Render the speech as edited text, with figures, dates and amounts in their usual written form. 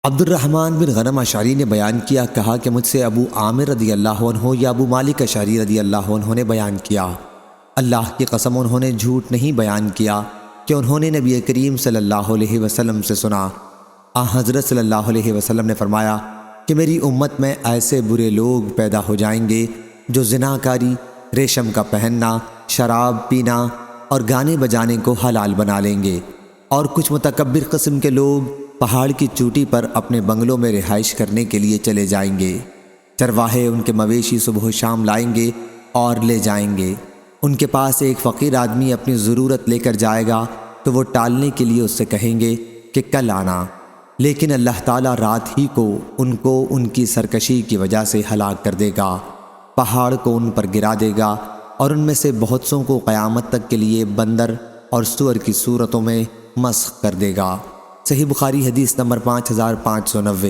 عبد الرحمن بن غنم اشعری نے بیان کیا، کہا کہ مجھ سے ابو عامر رضی اللہ عنہ یا ابو مالک اشعری رضی اللہ عنہ نے بیان کیا، اللہ کی قسم انہوں نے جھوٹ نہیں بیان کیا کہ انہوں نے نبی کریم صلی اللہ علیہ وسلم سے سنا۔ حضرت صلی اللہ علیہ وسلم نے فرمایا کہ میری امت میں ایسے برے لوگ پیدا ہو جائیں گے جو زناکاری، ریشم کا پہننا، شراب پینا اور گانے بجانے کو حلال بنا لیں گے، اور کچھ متکبر قسم کے لوگ پہاڑ کی چوٹی پر اپنے بنگلوں میں رہائش کرنے کے لیے چلے جائیں گے۔ چرواہے ان کے مویشی صبح و شام لائیں گے اور لے جائیں گے۔ ان کے پاس ایک فقیر آدمی اپنی ضرورت لے کر جائے گا تو وہ ٹالنے کے لیے اس سے کہیں گے کہ کل آنا، لیکن اللہ تعالیٰ رات ہی کو ان کی سرکشی کی وجہ سے ہلاک کر دے گا، پہاڑ کو ان پر گرا دے گا اور ان میں سے بہت سوں کو قیامت تک کے لیے بندر اور سور کی صورتوں میں مسخ کر دے گا۔ صحیح بخاری حدیث نمبر 5590۔